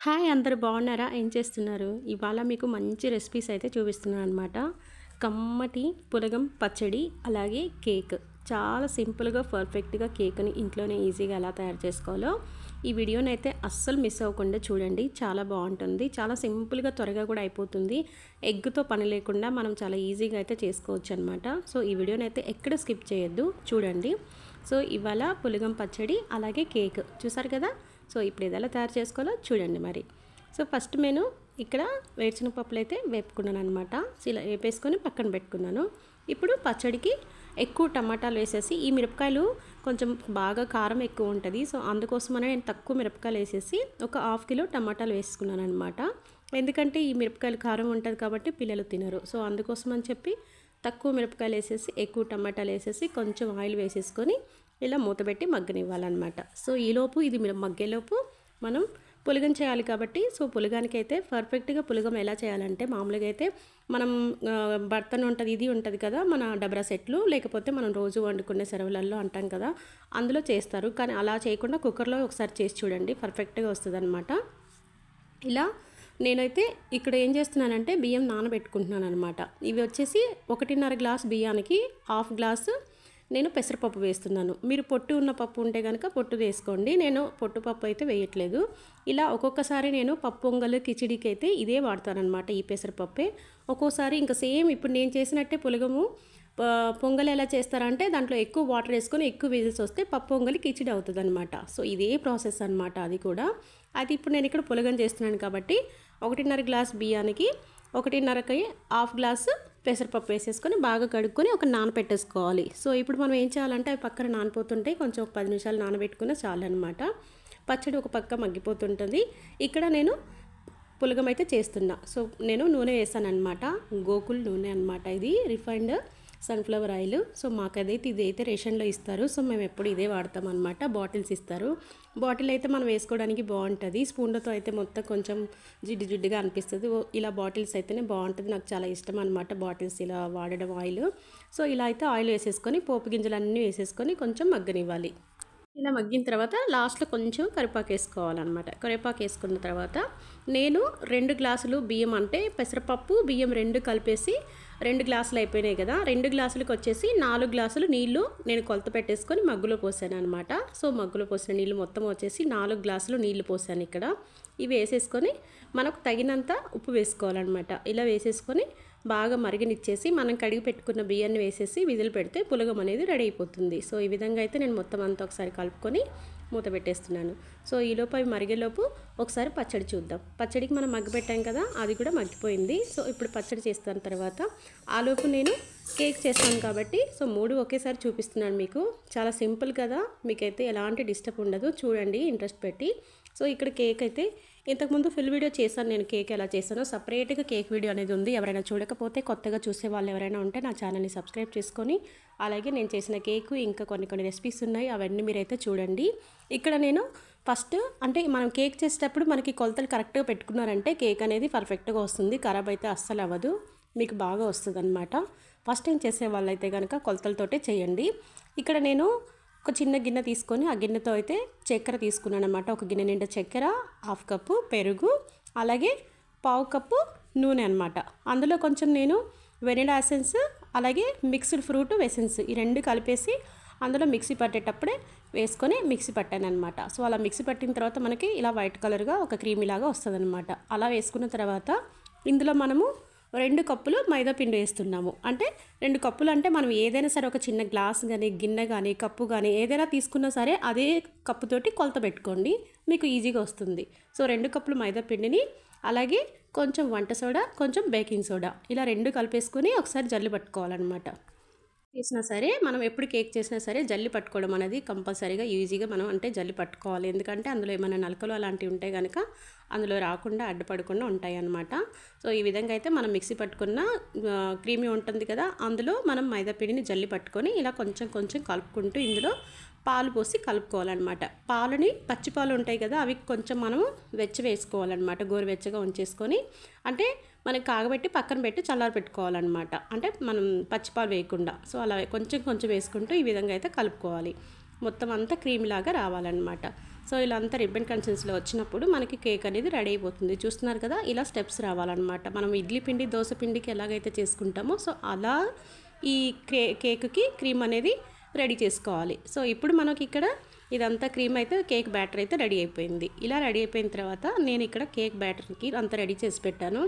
Hi అందరూ బాగున్నారా? ఏం చేస్తున్నారు? ఇవాళ మీకు మంచి రెసిపీస్ అయితే చూపిస్తున్నాను అనమాట. కమ్మటి పులగం పచ్చడి అలాగే కేక్. చాలా సింపుల్గా పర్ఫెక్ట్గా కేక్ని ఇంట్లోనే ఈజీగా ఎలా తయారు చేసుకోవాలో ఈ వీడియోని అయితే అస్సలు మిస్ అవ్వకుండా చూడండి. చాలా బాగుంటుంది, చాలా సింపుల్గా త్వరగా కూడా అయిపోతుంది. ఎగ్తో పని లేకుండా మనం చాలా ఈజీగా అయితే చేసుకోవచ్చు అనమాట. సో ఈ వీడియోని అయితే ఎక్కడ స్కిప్ చేయొద్దు, చూడండి. సో ఇవాళ పులగం పచ్చడి అలాగే కేక్ చూసారు కదా. సో ఇప్పుడు ఇది ఎలా తయారు చేసుకోవాలో చూడండి మరి. సో ఫస్ట్ నేను ఇక్కడ వేరుశనగ పప్పులు అయితే వేపుకున్నాను అనమాట. ఇలా వేపేసుకొని పక్కన పెట్టుకున్నాను. ఇప్పుడు పచ్చడికి ఎక్కువ టమాటాలు వేసేసి, ఈ మిరపకాయలు కొంచెం బాగా కారం ఎక్కువ ఉంటుంది, సో అందుకోసమనే నేను తక్కువ మిరపకాయలు వేసేసి ఒక 1/2 కిలో టమాటాలు వేసుకున్నాను అనమాట. ఎందుకంటే ఈ మిరపకాయలు కారం ఉంటుంది కాబట్టి పిల్లలు తినరు, సో అందుకోసం అని చెప్పి తక్కువ మిరపకాయలు వేసేసి ఎక్కువ టమాటాలు వేసేసి కొంచెం ఆయిల్ వేసేసుకొని ఇలా మూతపెట్టి మగ్గనివ్వాలన్నమాట. సో ఈలోపు ఇది మగ్గేలోపు మనం పులగం చేయాలి కాబట్టి, సో పులగానికి అయితే పర్ఫెక్ట్గా పులగం ఎలా చేయాలంటే, మామూలుగా అయితే మనం బర్తన్ ఉంటుంది, ఇది ఉంటుంది కదా మన డబ్రా సెట్లు, లేకపోతే మనం రోజు వండుకునే సెరవులలో అంటాం కదా, అందులో చేస్తారు. కానీ అలా చేయకుండా కుక్కర్లో ఒకసారి చేసి చూడండి, పర్ఫెక్ట్గా వస్తుంది అనమాట. ఇలా నేనైతే ఇక్కడ ఏం చేస్తున్నానంటే బియ్యం నానబెట్టుకుంటున్నాను అనమాట. ఇవి వచ్చేసి 1.5 గ్లాస్ బియ్యానికి 1/2 గ్లాసు నేను పెసరపప్పు వేస్తున్నాను. మీరు పొట్టు ఉన్న పప్పు ఉంటే కనుక పొట్టు వేసుకోండి, నేను పొట్టు పప్పు అయితే వేయట్లేదు. ఇలా ఒక్కొక్కసారి నేను పప్పు పొంగల్ కిచిడికి అయితే ఇదే వాడతానమాట, ఈ పెసరపప్పే. ఒక్కోసారి ఇంకా సేమ్ ఇప్పుడు నేను చేసినట్టే పులగము పొంగల్ ఎలా చేస్తారంటే దాంట్లో ఎక్కువ వాటర్ వేసుకొని ఎక్కువ విజిల్స్ వస్తే పప్పు పొంగలి కిచిడి అవుతుంది అనమాట. సో ఇదే ప్రాసెస్ అనమాట అది కూడా. అది ఇప్పుడు నేను ఇక్కడ పులగం చేస్తున్నాను కాబట్టి 1.5 గ్లాస్ బియ్యానికి 1.5కి 1/2 గ్లాసు పెసరపప్పు వేసేసుకొని బాగా కడుక్కొని ఒక నానబెట్టేసుకోవాలి. సో ఇప్పుడు మనం ఏం చేయాలంటే అవి పక్కన నానిపోతుంటే కొంచెం ఒక 10 నిమిషాలు నానబెట్టుకున్న చాలన్నమాట. పచ్చడి ఒక పక్క మగ్గిపోతుంటుంది. ఇక్కడ నేను పులగం అయితే చేస్తున్నా. సో నేను నూనె వేసాను అనమాట, గోకుల్ నూనె అనమాట, ఇది రిఫైన్డ్ సన్ఫ్లవర్ ఆయిల్. సో మాకదైతే ఇదైతే రేషన్లో ఇస్తారు, సో మేము ఎప్పుడు ఇదే వాడతాం అనమాట. బాటిల్స్ ఇస్తారు, బాటిల్ అయితే మనం వేసుకోవడానికి బాగుంటుంది. స్పూన్లతో అయితే మొత్తం కొంచెం జిడ్డుగా అనిపిస్తుంది. ఇలా బాటిల్స్ అయితేనే బాగుంటుంది, నాకు చాలా ఇష్టం అనమాట బాటిల్స్ ఇలా వాడడం ఆయిల్. సో ఇలా అయితే ఆయిల్ వేసేసుకొని పోపు గింజలన్నీ వేసేసుకొని కొంచెం మగ్గనివ్వాలి. ఇలా మగ్గిన తర్వాత లాస్ట్లో కొంచెం కరివేపాకు వేసుకోవాలన్నమాట. కరివేపాకు వేసుకున్న తర్వాత నేను 2 గ్లాసులు బియ్యం, అంటే పెసరపప్పు బియ్యం 2 కలిపేసి 2 గ్లాసులు అయిపోయినాయి కదా, 2 గ్లాసులకు వచ్చేసి 4 గ్లాసులు నీళ్లు నేను కొలత పెట్టేసుకొని మగ్గులో పోసాను అనమాట. సో మగ్గులో పోసిన నీళ్ళు మొత్తం వచ్చేసి 4 గ్లాసులు నీళ్లు పోసాను ఇక్కడ. ఇవి వేసేసుకొని మనకు తగినంత ఉప్పు వేసుకోవాలన్నమాట. ఇలా వేసేసుకొని బాగా మరిగనిచ్చేసి మనం కడిగి పెట్టుకున్న బియ్యాన్ని వేసేసి విజిల్ పెడితే పులగం అనేది రెడీ అయిపోతుంది. సో ఈ విధంగా అయితే నేను మొత్తం అంతా ఒకసారి కలుపుకొని మూత పెట్టేస్తున్నాను. సో ఈలోపు అవి మరిగేలోపు ఒకసారి పచ్చడి చూద్దాం. పచ్చడికి మనం మగ్గపెట్టాం కదా, అది కూడా మగ్గిపోయింది. సో ఇప్పుడు పచ్చడి చేస్తాను తర్వాత ఆలోపు నేను కేక్ చేస్తాను కాబట్టి సో 3 ఒకేసారి చూపిస్తున్నాను మీకు. చాలా సింపుల్ కదా, మీకైతే ఎలాంటి డిస్టర్బ్ ఉండదు, చూడండి ఇంట్రెస్ట్ పెట్టి. సో ఇక్కడ కేక్ అయితే ఇంతకుముందు ఫుల్ వీడియో చేశాను నేను, కేక్ ఎలా చేశానో సపరేట్గా కేక్ వీడియో అనేది ఉంది. ఎవరైనా చూడకపోతే కొత్తగా చూసే వాళ్ళు ఎవరైనా ఉంటే నా ఛానల్ని సబ్స్క్రైబ్ చేసుకొని, అలాగే నేను చేసిన కేకు ఇంకా కొన్ని రెసిపీస్ ఉన్నాయి, అవన్నీ మీరైతే చూడండి. ఇక్కడ నేను ఫస్ట్ అంటే మనం కేక్ చేసేటప్పుడు మనకి కొలతలు కరెక్ట్గా పెట్టుకున్నారంటే కేక్ అనేది పర్ఫెక్ట్గా వస్తుంది, ఖరాబ్ అయితే అస్సలు అవ్వదు, మీకు బాగా వస్తుంది అనమాట. ఫస్ట్ టైం చేసే వాళ్ళైతే కనుక కొలతలతోటే చేయండి. ఇక్కడ నేను ఒక చిన్న గిన్నె తీసుకొని ఆ గిన్నెతో అయితే చక్కెర తీసుకున్నాను అనమాట. ఒక గిన్నె నిండా చక్కెర, 1/2 కప్పు పెరుగు, అలాగే 1/4 కప్పు నూనె అనమాట. అందులో కొంచెం నేను వెనిలా ఎసెన్స్ అలాగే మిక్స్డ్ ఫ్రూట్ ఎసెన్స్ ఈ 2 కలిపేసి అందులో మిక్సీ పట్టేటప్పుడే వేసుకొని మిక్సీ పట్టాను అనమాట. సో అలా మిక్సీ పట్టిన తర్వాత మనకి ఇలా వైట్ కలర్గా ఒక క్రీమీలాగా వస్తుంది అనమాట. అలా వేసుకున్న తర్వాత ఇందులో మనము 2 కప్పులు మైదా పిండి వేస్తున్నాము. అంటే 2 కప్పులు అంటే మనం ఏదైనా సరే ఒక చిన్న గ్లాస్ కానీ గిన్నె కానీ కప్పు కానీ ఏదైనా తీసుకున్నా సరే అదే కప్పుతోటి కొలత పెట్టుకోండి, మీకు ఈజీగా వస్తుంది. సో 2 కప్పులు మైదా పిండిని అలాగే కొంచెం వంట సోడా, కొంచెం బేకింగ్ సోడా ఇలా 2 కలిపేసుకొని ఒకసారి జల్లి పట్టుకోవాలన్నమాట. చేసినా సరే మనం ఎప్పుడు కేక్ చేసినా సరే జల్లి పట్టుకోవడం అనేది కంపల్సరీగా ఈజీగా మనం అంటే జల్లి పట్టుకోవాలి. ఎందుకంటే అందులో ఏమైనా నలకలు అలాంటివి ఉంటే కనుక అందులో రాకుండా అడ్డుపడకుండా ఉంటాయి అన్నమాట. సో ఈ విధంగా అయితే మనం మిక్సీ పట్టుకున్న క్రీమీ ఉంటుంది కదా, అందులో మనం మైదా పిండిని జల్లి పట్టుకొని ఇలా కొంచెం కొంచెం కలుపుకుంటూ ఇందులో పాలు పోసి కలుపుకోవాలన్నమాట. పాలని పచ్చి పాలు ఉంటాయి కదా, అవి కొంచెం మనం వేసుకోవాలన్నమాట, గోరువెచ్చగా ఉంచేసుకొని, అంటే మనకి కాగబెట్టి పక్కన పెట్టి చల్లారి పెట్టుకోవాలన్నమాట, అంటే మనం పచ్చిపాలు వేయకుండా. సో అలా కొంచెం కొంచెం వేసుకుంటూ ఈ విధంగా అయితే కలుపుకోవాలి. మొత్తం అంతా క్రీమ్ లాగా రావాలన్నమాట. సో ఇలా అంతా రిబ్బన్ కన్సిస్టెన్సీలో వచ్చినప్పుడు మనకి కేక్ అనేది రెడీ అయిపోతుంది. చూస్తున్నారు కదా, ఇలా స్టెప్స్ రావాలన్నమాట. మనం ఇడ్లీ పిండి దోశ పిండికి ఎలాగైతే చేసుకుంటామో సో అలా ఈ కేక్కి క్రీమ్ అనేది రెడీ చేసుకోవాలి. సో ఇప్పుడు మనకి ఇక్కడ ఇదంతా క్రీమ్ అయితే కేక్ బ్యాటర్ అయితే రెడీ అయిపోయింది. ఇలా రెడీ అయిపోయిన తర్వాత నేను ఇక్కడ కేక్ బ్యాటర్కి అంతా రెడీ చేసి పెట్టాను.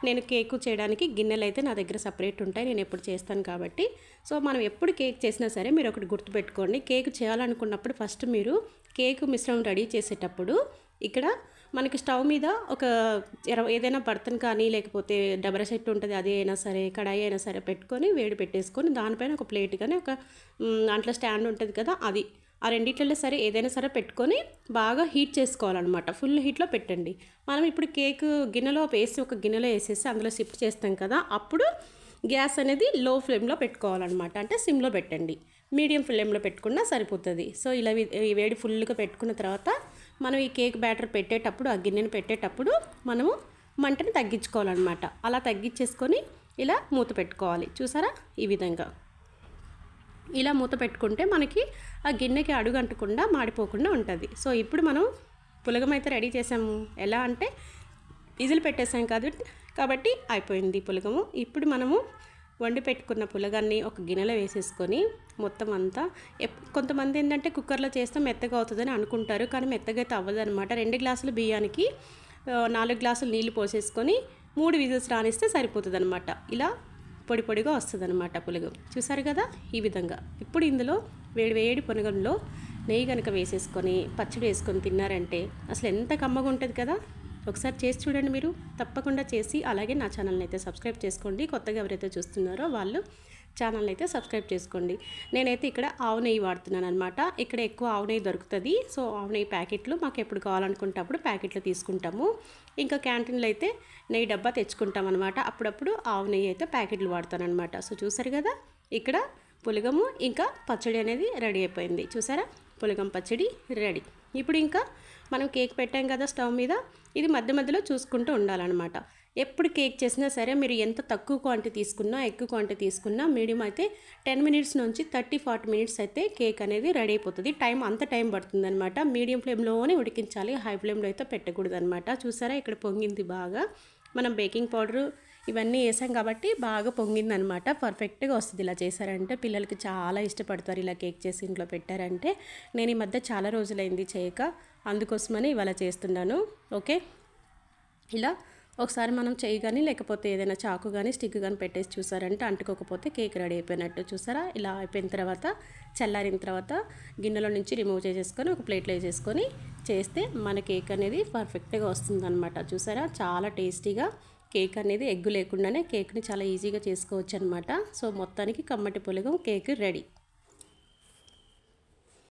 నేను కేక్ చేయడానికి గిన్నెలు అయితే నా దగ్గర సపరేట్ ఉంటాయి, నేను ఎప్పుడు చేస్తాను కాబట్టి. సో మనం ఎప్పుడు కేక్ చేసినా సరే మీరు ఒకటి గుర్తుపెట్టుకోండి, కేక్ చేయాలనుకున్నప్పుడు ఫస్ట్ మీరు కేక్ మిశ్రమం రెడీ చేసేటప్పుడు ఇక్కడ మనకి స్టవ్ మీద ఒక ఏదైనా బర్తన్ కానీ లేకపోతే డబరా సెట్ ఉంటుంది, అది అయినా సరే కడాయి అయినా సరే పెట్టుకొని వేడి పెట్టేసుకొని దానిపైన ఒక ప్లేట్ కానీ ఒక దాంట్లో స్టాండ్ ఉంటుంది కదా, అది ఆ రెండిట్లలో సరే ఏదైనా సరే పెట్టుకొని బాగా హీట్ చేసుకోవాలన్నమాట. ఫుల్ హీట్లో పెట్టండి. మనం ఇప్పుడు కేక్ గిన్నెలో వేసి ఒక గిన్నెలో వేసేసి అందులో షిఫ్ట్ చేస్తాం కదా, అప్పుడు గ్యాస్ అనేది లో ఫ్లేమ్లో పెట్టుకోవాలన్నమాట. అంటే సిమ్లో పెట్టండి, మీడియం ఫ్లేమ్లో పెట్టుకున్నా సరిపోతుంది. సో ఇలా ఈ వేడి ఫుల్గా పెట్టుకున్న తర్వాత మనం ఈ కేక్ బ్యాటర్ పెట్టేటప్పుడు ఆ గిన్నెని పెట్టేటప్పుడు మనము మంటని తగ్గించుకోవాలన్నమాట. అలా తగ్గించేసుకొని ఇలా మూత పెట్టుకోవాలి. చూసారా, ఈ విధంగా ఇలా మూత పెట్టుకుంటే మనకి ఆ గిన్నెకి అడుగు అంటకుండా మాడిపోకుండా ఉంటుంది. సో ఇప్పుడు మనం పులగం అయితే రెడీ చేసాము. ఎలా అంటే విజిల్ పెట్టేసాం కాబట్టి అయిపోయింది పులగము. ఇప్పుడు మనము వండి పెట్టుకున్న పులగాన్ని ఒక గిన్నెలో వేసేసుకొని మొత్తం అంతా కొంతమంది ఏంటంటే కుక్కర్లో చేస్తే మెత్తగా అవుతుందని అనుకుంటారు, కానీ మెత్తగా అయితే అవ్వదు అనమాట. 2 గ్లాసుల బియ్యానికి 4 గ్లాసులు నీళ్ళు పోసేసుకొని 3 విజిల్స్ రానిస్తే సరిపోతుంది అనమాట. ఇలా పొడి పొడిగా వస్తుంది అనమాట పులగం. చూసారు కదా, ఈ విధంగా. ఇప్పుడు ఇందులో వేడి పులగంలో నెయ్యి కనుక వేసేసుకొని పచ్చడి వేసుకొని తిన్నారంటే అసలు ఎంత కమ్మగా ఉంటుంది కదా. ఒకసారి చేసి చూడండి మీరు, తప్పకుండా చేసి అలాగే నా ఛానల్ని అయితే సబ్స్క్రైబ్ చేసుకోండి. కొత్తగా ఎవరైతే చూస్తున్నారో వాళ్ళు ఛానల్ని అయితే సబ్స్క్రైబ్ చేసుకోండి. నేనైతే ఇక్కడ ఆవు నెయ్యి వాడుతున్నాను అనమాట. ఇక్కడ ఎక్కువ ఆవు నెయ్యి దొరుకుతుంది. సో ఆవు నెయ్యి ప్యాకెట్లు మాకు ఎప్పుడు కావాలనుకుంటే అప్పుడు ప్యాకెట్లు తీసుకుంటాము. ఇంకా క్యాంటీన్లో అయితే నెయ్యి డబ్బా తెచ్చుకుంటాం అనమాట. అప్పుడప్పుడు ఆవు నెయ్యి అయితే ప్యాకెట్లు వాడతాను అనమాట. సో చూసారు కదా, ఇక్కడ పులగము ఇంకా పచ్చడి అనేది రెడీ అయిపోయింది. చూసారా, పులగం పచ్చడి రెడీ. ఇప్పుడు ఇంకా మనం కేక్ పెట్టాం కదా స్టవ్ మీద, ఇది మధ్య మధ్యలో చూసుకుంటూ ఉండాలన్నమాట. ఎప్పుడు కేక్ చేసినా సరే మీరు ఎంత తక్కువ క్వాంటిటీ తీసుకున్నా ఎక్కువ క్వాంటిటీ తీసుకున్నా మీడియం అయితే 10 మినిట్స్ నుంచి 30-40 మినిట్స్ అయితే కేక్ అనేది రెడీ అయిపోతుంది. అంత టైం పడుతుంది అనమాట. మీడియం ఫ్లేమ్లోనే ఉడికించాలి, హై ఫ్లేమ్లో అయితే పెట్టకూడదు అనమాట. చూసారా, ఇక్కడ పొంగింది బాగా. మనం బేకింగ్ పౌడరు ఇవన్నీ వేసాం కాబట్టి బాగా పొంగింది అనమాట. పర్ఫెక్ట్గా వస్తుంది. ఇలా చేశారంటే పిల్లలకి చాలా ఇష్టపడతారు. ఇలా కేక్ చేసి ఇంట్లో పెట్టారంటే. నేను ఈ మధ్య చాలా రోజులైంది చేయక, అందుకోసమని ఇవాళ చేస్తున్నాను. ఓకే, ఇలా ఒకసారి మనం చేయి కానీ లేకపోతే ఏదైనా చాకు కానీ స్టిక్ కానీ పెట్టేసి చూసారంటే అంటుకోకపోతే కేక్ రెడీ అయిపోయినట్టు. చూసారా, ఇలా అయిపోయిన తర్వాత చల్లారిన తర్వాత గిన్నెలో నుంచి రిమూవ్ చేసేసుకొని ఒక ప్లేట్లో వేసేసుకొని చేస్తే మన కేక్ అనేది పర్ఫెక్ట్గా వస్తుందన్నమాట. చూసారా, చాలా టేస్టీగా కేక్ అనేది ఎగ్గు లేకుండానే కేక్ని చాలా ఈజీగా చేసుకోవచ్చు అనమాట. సో మొత్తానికి కమ్మటి పులగం కేక్ రెడీ.